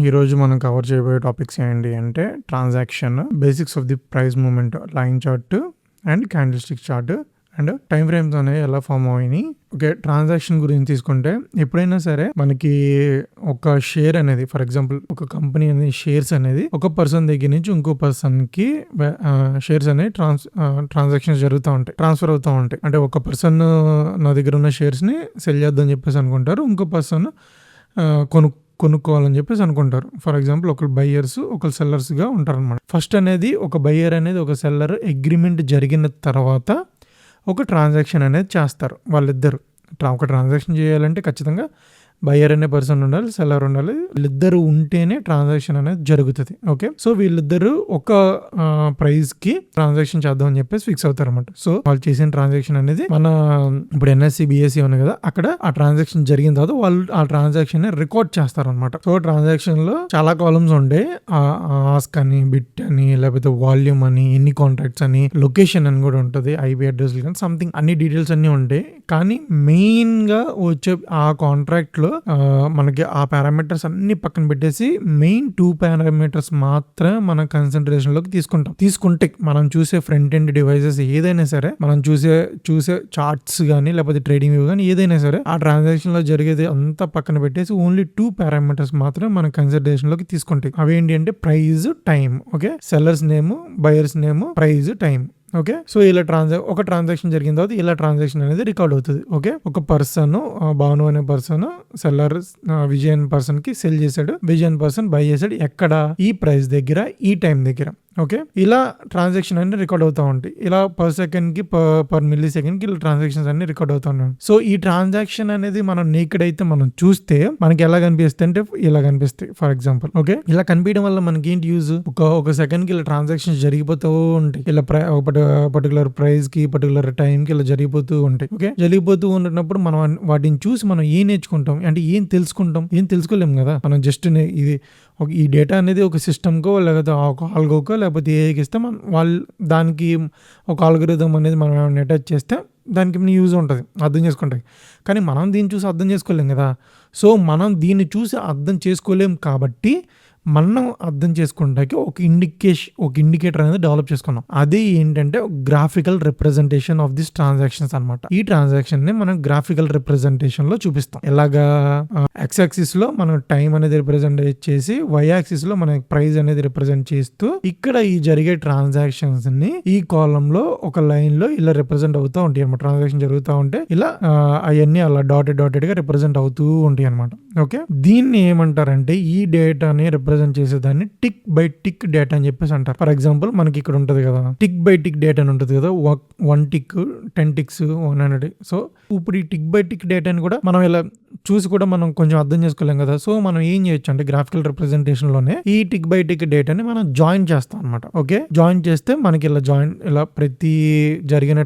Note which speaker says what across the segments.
Speaker 1: ఈరోజు మనం కవర్ చేయబోయే టాపిక్స్ ఏంటి అంటే transaction, basics of the price movement, line chart and candle stick chart and time frames అనేవి ఎలా ఫామ్ అయినాయి. ఓకే, ట్రాన్సాక్షన్ గురించి తీసుకుంటే ఎప్పుడైనా సరే మనకి ఒక షేర్ అనేది, ఫర్ ఎగ్జాంపుల్ ఒక కంపెనీ అనేది షేర్స్ అనేది ఒక పర్సన్ దగ్గర నుంచి ఇంకో పర్సన్కి షేర్స్ అనేవి ట్రాన్సాక్షన్స్ జరుగుతూ ఉంటాయి, ట్రాన్స్ఫర్ అవుతూ ఉంటాయి. అంటే ఒక పర్సన్ నా దగ్గర ఉన్న షేర్స్ని సెల్ చేద్దాం చెప్పేసి అనుకుంటారు, ఇంకో పర్సన్ కొనుక్కోవాలని చెప్పేసి అనుకుంటారు. ఫర్ ఎగ్జాంపుల్ ఒకరు బయ్యర్స్ ఒకరు సెల్లర్స్గా ఉంటారు అనమాట. ఫస్ట్ అనేది ఒక బయ్యర్ అనేది ఒక సెల్లర్ అగ్రిమెంట్ జరిగిన తర్వాత ఒక ట్రాన్సాక్షన్ అనేది చేస్తారు వాళ్ళిద్దరు. ఒక ట్రాన్సాక్షన్ చేయాలంటే ఖచ్చితంగా బయ్యర్ అనే పర్సన్ ఉండాలి, సెల్లర్ ఉండాలి. వీళ్ళిద్దరు ఉంటేనే ట్రాన్సాక్షన్ అనేది జరుగుతుంది. ఓకే, సో వీళ్ళిద్దరు ఒక ప్రైస్కి ట్రాన్సాక్షన్ చేద్దాం అని చెప్పేసి ఫిక్స్ అవుతారు అనమాట. సో వాళ్ళు చేసిన ట్రాన్సాక్షన్ అనేది మన ఇప్పుడు NSE BSE ఉన్నాయి కదా, అక్కడ ఆ ట్రాన్సాక్షన్ జరిగిన తర్వాత వాళ్ళు ఆ ట్రాన్సాక్షన్ రికార్డ్ చేస్తారు అనమాట. సో ట్రాన్సాక్షన్ లో చాలా కాలమ్స్ ఉండే, ఆస్క్ అని, బిట్ అని, లేకపోతే వాల్యూమ్ అని, ఎన్ని కాంట్రాక్ట్స్ అని, లొకేషన్ అని కూడా ఉంటుంది, IP అడ్రస్ కానీ సంథింగ్ అన్ని డీటెయిల్స్ అన్ని ఉంటాయి. కానీ మెయిన్ గా వచ్చే ఆ కాంట్రాక్ట్ లో మనకి ఆ పారామీటర్స్ అన్ని పక్కన పెట్టేసి మెయిన్ 2 పారామీటర్స్ మాత్రమే మన కన్సిడరేషన్ లోకి తీసుకుంటే మనం చూసే ఫ్రంట్ ఎండ్ డివైసెస్ ఏదైనా సరే, మనం చూసే చార్ట్స్ కానీ లేకపోతే ట్రేడింగ్ వ్యూ కానీ ఏదైనా సరే, ఆ ట్రాన్సాక్షన్ లో జరిగేది అంతా పక్కన పెట్టేసి ఓన్లీ 2 పారామీటర్స్ మాత్రమే మన కన్సిడరేషన్ లోకి తీసుకుంటాయి. అవేంటి అంటే price, time. Okay, sellers name, buyers name, price, time. Okay, so ఇలా ఒక ట్రాన్సాక్షన్ జరిగిన తర్వాత ఇలా ట్రాన్సాక్షన్ అనేది రికార్డ్ అవుతుంది. ఓకే, ఒక పర్సన్, భాను అనే పర్సన్ సెల్లర్ విజయన్ పర్సన్ కి సెల్ చేశాడు, విజయన్ పర్సన్ బై చేశాడు. ఎక్కడ? ఈ ప్రైస్ దగ్గర, ఈ టైం దగ్గర. ఓకే, ఇలా ట్రాన్సాక్షన్ అన్ని రికార్డ్ అవుతూ ఉంటాయి. ఇలా పర్ సెకండ్ కి, పర్ మిల్లీ సెకండ్ కి ఇలా ట్రాన్సాక్షన్స్ అన్ని రికార్డ్ అవుతూ ఉన్నాయి. సో ఈ ట్రాన్సాక్షన్ అనేది మనం నేకెడ్ అయితే మనం చూస్తే మనకి ఎలా కనిపిస్తాయి అంటే ఇలా కనిపిస్తాయి. ఫర్ ఎగ్జాంపుల్ ఓకే, ఇలా కనిపించడం వల్ల మనకి ఏంటి యూజ్? ఒక సెకండ్ కి ఇలా ట్రాన్సాక్షన్స్ జరిగిపోతూ ఉంటాయి. ఇలా పర్టికులర్ ప్రైస్ కి, పర్టికులర్ టైం కి ఇలా జరిగిపోతూ ఉంటాయి. ఓకే, జరిగిపోతూ ఉన్నప్పుడు మనం వాటిని చూసి మనం ఏం నేర్చుకుంటాం అంటే ఏం తెలుసుకుంటాం? ఏం తెలుసుకోలేము కదా. మనం జస్ట్ ఈ డేటా అనేది ఒక సిస్టమ్కో లేకపోతే ఒక ఆల్గోకో లేకపోతే ఏఐకి ఇస్తే వాళ్ళు దానికి ఒక ఆల్గోరిథం అనేది మనం ఏమైనా అటాచ్ చేస్తే దానికి యూజ్ ఉంటుంది, అర్థం చేసుకుంటాయి. కానీ మనం దీన్ని చూసి అర్థం చేసుకోలేం కదా. సో మనం దీన్ని చూసి అర్థం చేసుకోలేం కాబట్టి మనం అర్థం చేసుకుంటాకి ఒక ఇండికేటర్ అనేది డెవలప్ చేసుకున్నాం. అది ఏంటంటే graphical representation of this transactions అనమాట. ఈ ట్రాన్సాక్షన్ ని మనం గ్రాఫికల్ రిప్రజెంటేషన్ లో చూపిస్తాం. ఎలాగా? X యాక్సిస్ లో మనం టైం అనేది రిప్రజెంట్ చేసి, Y యాక్సిస్ లో మన ప్రైస్ అనేది రిప్రజెంట్ చేస్తూ, ఇక్కడ ఈ జరిగే ట్రాన్సాక్షన్స్ ని ఈ కాలం లో ఒక లైన్ లో ఇలా రిప్రజెంట్ అవుతూ ఉంటాయి అనమాట. ట్రాన్సాక్షన్ జరుగుతూ ఉంటే ఇలా అవన్నీ అలా డాటెడ్ గా రిప్రజెంట్ అవుతూ ఉంటాయి అనమాట. ఓకే, దీన్ని ఏమంటారంటే ఈ డేటాని రిప్రజెంట్ చేసేదాన్ని టిక్ బై టిక్ డేటా అని చెప్పేసి అంటారు. ఫర్ ఎగ్జాంపుల్ మనకి ఇక్కడ ఉంటుంది కదా, టిక్ బై టిక్ డేటా అని ఉంటుంది కదా, 1 టిక్, 10 టిక్స్, 100. సో ఇప్పుడు ఈ టిక్ బై టిక్ డేటాని కూడా మనం ఇలా చూసి కూడా మనం కొంచెం అర్థం చేసుకోలేం కదా. సో మనం ఏం చేయొచ్చు అంటే గ్రాఫికల్ రిప్రజెంటేషన్ లోనే ఈ టిక్ బై టిక్ డేటాని మనం జాయిన్ చేస్తాం అనమాట. ఓకే, జాయిన్ చేస్తే మనకి ఇలా ప్రతి జరిగిన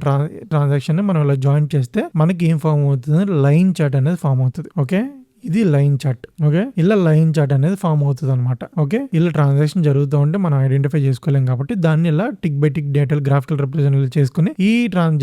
Speaker 1: ట్రాన్సాక్షన్ ని మనం ఇలా జాయిన్ చేస్తే మనకి ఏం ఫామ్ అవుతుంది? లైన్ చార్ట్ అనేది ఫామ్ అవుతుంది. ఓకే, ఇది లైన్ చార్ట్. ఓకే, ఇలా లైన్ చార్ట్ అనేది ఫామ్ అవుతుంది అనమాట. ఓకే, ఇలా ట్రాన్సాక్షన్ జరుగుతూ ఉంటే మనం ఐడెంటిఫై చేసుకోలేం కాబట్టి దాన్ని ఇలా tick by tick data graphical represent చేసుకుని ఈ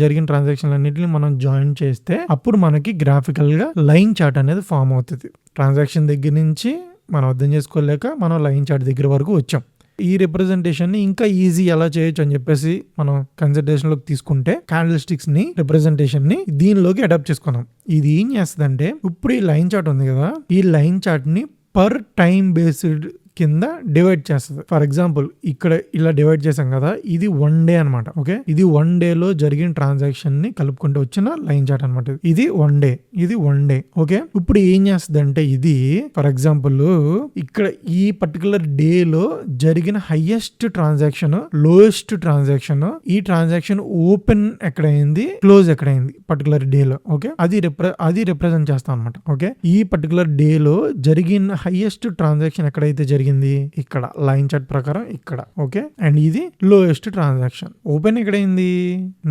Speaker 1: జరిగిన ట్రాన్సాక్షన్ అన్నింటిని మనం జాయిన్ చేస్తే అప్పుడు మనకి గ్రాఫికల్ గా లైన్ చార్ట్ అనేది ఫామ్ అవుతుంది. ట్రాన్సాక్షన్ దగ్గర నుంచి మనం అర్థం చేసుకోలేక మనం లైన్ చార్ట్ దగ్గర వరకు వచ్చాం. ఈ రిప్రజెంటేషన్ ని ఇంకా ఈజీ ఎలా చేయొచ్చు అని చెప్పేసి మనం కన్సిడరేషన్ లోకి తీసుకుంటే క్యాండిల్ స్టిక్స్ ని రిప్రజెంటేషన్ ని దీనిలోకి అడాప్ట్ చేసుకున్నాం. ఇది ఏం చేస్తుందంటే ఇప్పుడు ఈ లైన్ చార్ట్ ఉంది కదా, ఈ లైన్ చార్ట్ ని పర్ టైం బేస్డ్ కింద డివైడ్ చేస్తుంది. ఫర్ ఎగ్జాంపుల్ ఇక్కడ ఇలా డివైడ్ చేసాం కదా, ఇది 1 డే అనమాట. ఓకే, ఇది 1 డేలో జరిగిన ట్రాన్సాక్షన్ ని కలుపుకుంటూ వచ్చిన లైన్ చార్ట్ అనమాట. ఇది 1 డే, ఇది 1 డే. ఓకే, ఇప్పుడు ఏం చేస్తుంది అంటే ఇది ఫర్ ఎగ్జాంపుల్ ఇక్కడ ఈ పర్టికులర్ డే లో జరిగిన హైయెస్ట్ ట్రాన్సాక్షన్, లోయెస్ట్ ట్రాన్సాక్షన్, ఈ ట్రాన్సాక్షన్ ఓపెన్ ఎక్కడైంది, క్లోజ్ ఎక్కడైంది పర్టికులర్ డే లో. ఓకే, అది రిప్రజెంట్ చేస్తాం అనమాట. ఓకే, ఈ పర్టికులర్ డే లో జరిగిన హైయెస్ట్ ట్రాన్సాక్షన్ ఎక్కడైతే జరిగింది ఇక్కడ లైన్ చార్ట్ ప్రకారం ఇక్కడ. ఓకే, అండ్ ఇది లోయెస్ట్ ట్రాన్సాక్షన్. ఓపెన్ ఎక్కడైంది?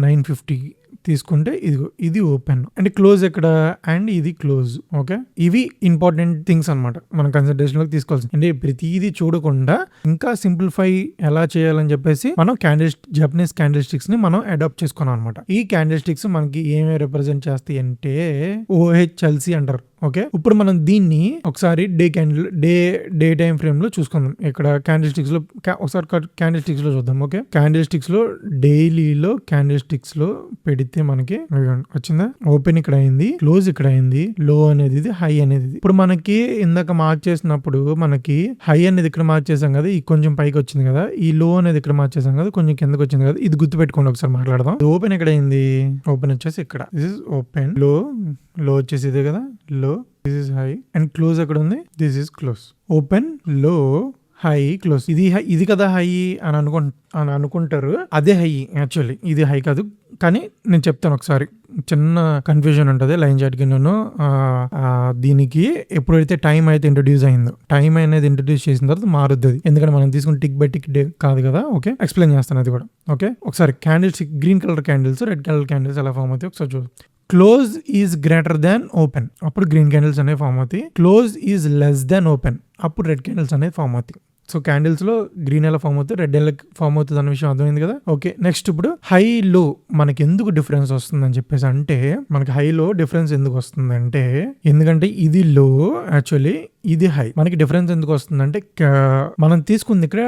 Speaker 1: 950 తీసుకుంటే ఇది ఓపెన్ అండ్ క్లోజ్ ఎక్కడ? అండ్ ఇది క్లోజ్. ఓకే, ఇవి ఇంపార్టెంట్ థింగ్స్ అనమాట మనం కన్సిడరేషన్ లోకి తీసుకోవాల్సింది. అంటే ప్రతిదీ చూడకుండా ఇంకా సింప్లిఫై ఎలా చేయాలని చెప్పేసి మనం జపనీస్ క్యాండిల్ స్టిక్స్ ని మనం అడాప్ట్ చేసుకున్నాం అనమాట. ఈ క్యాండిల్ స్టిక్స్ మనకి ఏమేమి రిప్రజెంట్ చేస్తాయి అంటే OHLC అంటారు. ఓకే, ఇప్పుడు మనం దీన్ని ఒకసారి డే టైం ఫ్రేమ్ లో చూసుకుందాం. ఇక్కడ క్యాండిల్ స్టిక్స్ లో ఒకసారి క్యాండిల్ స్టిక్స్ లో చూద్దాం. ఓకే, క్యాండిల్ స్టిక్స్ లో డైలీలో క్యాండిల్ స్టిక్స్ లో పెడితే మనకి వచ్చిందా, ఓపెన్ ఇక్కడ అయింది, క్లోజ్ ఇక్కడ అయింది, లో అనేది ఇది, హై అనేది ఇది. ఇప్పుడు మనకి ఇందాక మార్క్ చేసినప్పుడు మనకి హై అనేది ఇక్కడ మార్క్ చేసాం కదా, ఈ కొంచెం పైకి వచ్చింది కదా, ఈ లో అనేది ఇక్కడ మార్క్ చేసాం కదా, కొంచెం కిందకి వచ్చింది కదా, ఇది గుర్తు పెట్టుకోండి. ఒకసారి మాట్లాడదాం. ఓపెన్ ఎక్కడ అయింది, ఓపెన్ వచ్చేసి ఇక్కడ, దిస్ ఇస్ ఓపెన్, లో వచ్చేసి ఇదే కదా, లో, this is high, and close ఎక్కడ ఉంది, దిస్ ఇస్ క్లోజ్. ఓపెన్, లో, హై, క్లోజ్. ఇది కదా హై అని అనుకుంటారు, అదే హై యాక్చువల్లీ, ఇది హై కాదు. కానీ నేను చెప్తాను ఒకసారి, చిన్న కన్ఫ్యూజన్ ఉంటుంది లైన్ చార్ట్ కి. నేను దీనికి ఎప్పుడైతే టైం అయితే ఇంట్రడ్యూస్ అయిందో, టైం అనేది ఇంట్రడ్యూస్ చేసిన తర్వాత మారుద్ది అది, ఎందుకంటే మనం తీసుకుని టిక్ బై టిక్ డే కాదు కదా. ఓకే, ఎక్స్ప్లెయిన్ చేస్తాను అది కూడా. ఓకే, ఒకసారి candles, green colour candles, red colour candles ఎలా ఫామ్ అవుతాయి ఒకసారి చూద్దాం. Close is greater than open, అప్పుడు గ్రీన్ క్యాండిల్స్ అనేవి ఫామ్ అవుతాయి. Close is less than open, అప్పుడు రెడ్ క్యాండిల్స్ అనేవి ఫామ్ అవుతాయి. సో క్యాండిల్స్ లో గ్రీన్ ఎలా ఫామ్ అవుతుంది, రెడ్ ఎలా ఫామ్ అవుతుంది అన్న విషయం అర్థమైంది కదా. ఓకే, నెక్స్ట్ ఇప్పుడు హై లో మనకి ఎందుకు డిఫరెన్స్ వస్తుందని చెప్పేసి అంటే, మనకి హైలో డిఫరెన్స్ ఎందుకు వస్తుందంటే, ఎందుకంటే ఇది లో యాక్చువల్లీ, ఇది హై. మనకి డిఫరెన్స్ ఎందుకు వస్తుందంటే, మనం తీసుకుంది ఇక్కడ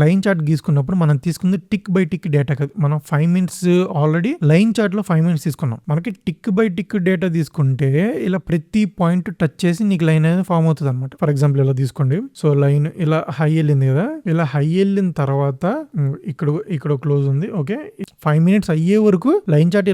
Speaker 1: లైన్ చార్ట్ గీసుకున్నప్పుడు మనం తీసుకుంది టిక్ బై టిక్ డేటా కదా. మనం 5 minutes ఆల్రెడీ లైన్ చార్ట్ లో 5 minutes తీసుకున్నాం. మనకి టిక్ బై టిక్ డేటా తీసుకుంటే ఇలా ప్రతి పాయింట్ టచ్ చేసి నీకు లైన్ అనేది ఫామ్ అవుతుంది అనమాట. ఫర్ ఎగ్జాంపుల్ ఇలా తీసుకోండి. సో లైన్ ఇలా హై వెళ్ళింది కదా, ఇలా హై వెళ్ళిన తర్వాత ఇక్కడ క్లోజ్ ఉంది. ఓకే, 5 minutes అయ్యే వరకు లైన్ చార్ట్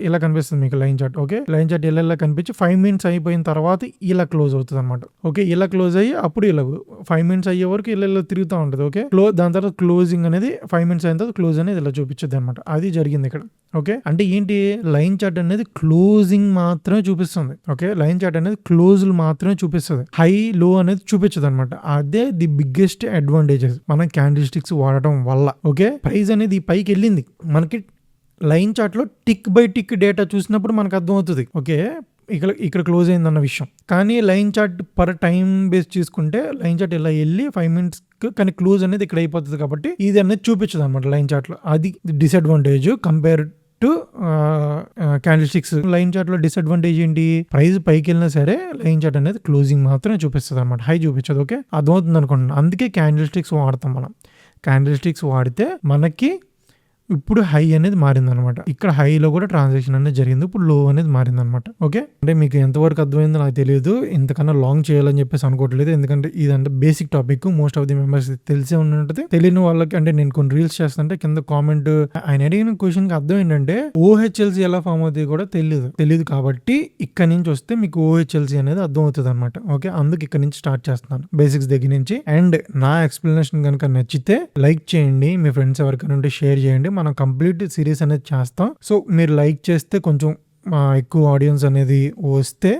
Speaker 1: ఇలా కనిపిస్తుంది మీకు line chart. Okay, line chart ఇలా కనిపించి 5 minutes అయిపోయిన తర్వాత ఇలా క్లోజ్ అవుతుంది అనమాట. ఓకే, ఇలా క్లోజ్ అయ్యి అప్పుడు ఇలా 5 minutes అయ్యే వరకు ఇలా తిరుగుతూ ఉంటుంది. ఓకే, దాని తర్వాత క్లోజింగ్ అనేది 5 minutes అయిన తర్వాత క్లోజ్ అనేది ఇలా చూపించదు అనమాట. అది జరిగింది ఇక్కడ. ఓకే, అంటే ఏంటి, లైన్ చార్ట్ అనేది క్లోజింగ్ మాత్రమే చూపిస్తుంది. ఓకే, లైన్ చార్ట్ అనేది క్లోజ్ మాత్రమే చూపిస్తుంది, హై లో అనేది చూపించదు అనమాట. అదే ది బిగ్గెస్ట్ అడ్వాంటేజెస్ మనం క్యాండిల్ స్టిక్స్ వాడటం వల్ల. ఓకే, ప్రైస్ అనేది పైకి వెళ్ళింది, మనకి లైన్ చార్ట్ లో టిక్ బై టిక్ డేటా చూసినప్పుడు మనకు అర్థమవుతుంది. ఓకే, ఇక్కడ క్లోజ్ అయిందన్న విషయం. కానీ line chart per time base చూసుకుంటే లైన్ చార్ట్ ఇలా వెళ్ళి 5 minutes కానీ క్లోజ్ అనేది ఇక్కడ అయిపోతుంది కాబట్టి ఇది అనేది చూపించదు అనమాట లైన్ చార్ట్ లో. అది disadvantage compare to candle sticks. Line chart లో డిసడ్వాంటేజ్ ఏంటి, ప్రైస్ పైకి వెళ్ళినా సరే లైన్ చార్ట్ అనేది క్లోజింగ్ మాత్రమే చూపిస్తుంది అనమాట, హై చూపించదు. ఓకే, అర్థమవుతుంది అనుకుంటున్నాను. అందుకే క్యాండిల్ స్టిక్స్ వాడతాం మనం. క్యాండిల్ స్టిక్స్ వాడితే మనకి ఇప్పుడు హై అనేది మారింది అనమాట. ఇక్కడ హైలో కూడా ట్రాన్సాక్షన్ అనేది జరిగింది, ఇప్పుడు లో అనేది మారింది అనమాట. ఓకే, అంటే మీకు ఎంతవరకు అర్థమైందో నాకు తెలియదు, ఇంతకన్నా లాంగ్ చేయాలని చెప్పేసి అనుకోవట్లేదు, ఎందుకంటే ఇదంటే basic topic, most of the members తెలిసే ఉంటుంది. తెలియని వాళ్ళకి అంటే నేను కొన్ని రీల్స్ చేస్తుంటే కింద కామెంట్, ఆయన అడిగిన క్వశ్చన్ కి అర్థం ఏంటంటే ఓహెచ్ఎల్సీ ఎలా ఫామ్ అవుతుంది కూడా తెలియదు కాబట్టి ఇక్కడ నుంచి వస్తే మీకు ఓహెచ్ఎల్సీ అనేది అర్థం అవుతుంది అనమాట. ఓకే, అందుకు ఇక్కడ నుంచి స్టార్ట్ చేస్తున్నాను బేసిక్స్ దగ్గర నుంచి. అండ్ నా ఎక్స్ప్లెనేషన్ కనుక నచ్చితే లైక్ చేయండి, మీ ఫ్రెండ్స్ ఎవరికైనా ఉంటే షేర్ చేయండి. మనం కంప్లీట్ సిరీస్ అనేది చేస్తాం. సో మీరు లైక్ చేస్తే కొంచెం ఎక్కువ ఆడియన్స్ అనేది వస్తే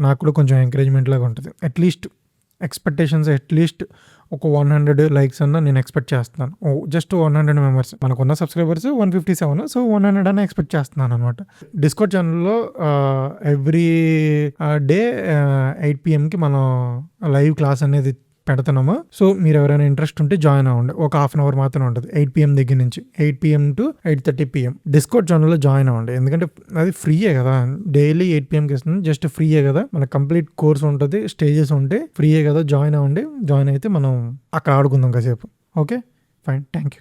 Speaker 1: నాకు కూడా కొంచెం ఎంకరేజ్మెంట్ లాగా ఉంటుంది. అట్లీస్ట్ ఎక్స్పెక్టేషన్స్ అట్లీస్ట్ ఒక 100 likes అన్న నేను ఎక్స్పెక్ట్ చేస్తున్నాను. జస్ట్ 100 members, మనకున్న సబ్స్క్రైబర్స్ 157, సో 100 అన్న ఎక్స్పెక్ట్ చేస్తున్నాను అనమాట. డిస్కౌట్ ఛానల్లో ఎవ్రీ డే 8 PM మనం లైవ్ క్లాస్ అనేది పెడుతున్నాము. సో మీరు ఎవరైనా ఇంట్రెస్ట్ ఉంటే జాయిన్ అవ్వండి. ఒక 1/2 hour మాత్రం ఉంటుంది, 8 PM దగ్గర నుంచి 8 PM to 8:30 PM. డిస్కౌట్ ఛానల్లో జాయిన్ అవ్వండి, ఎందుకంటే అది ఫ్రీయే కదా, డైలీ 8 PMకి ఇస్తుంది, జస్ట్ ఫ్రీయే కదా. మన కంప్లీట్ కోర్స్ ఉంటుంది, స్టేజెస్ ఉంటాయి, ఫ్రీయే కదా. జాయిన్ అవ్వండి, జాయిన్ అయితే మనం అక్కడ ఆడుకుందాం కాసేపు. Okay, fine, thank you.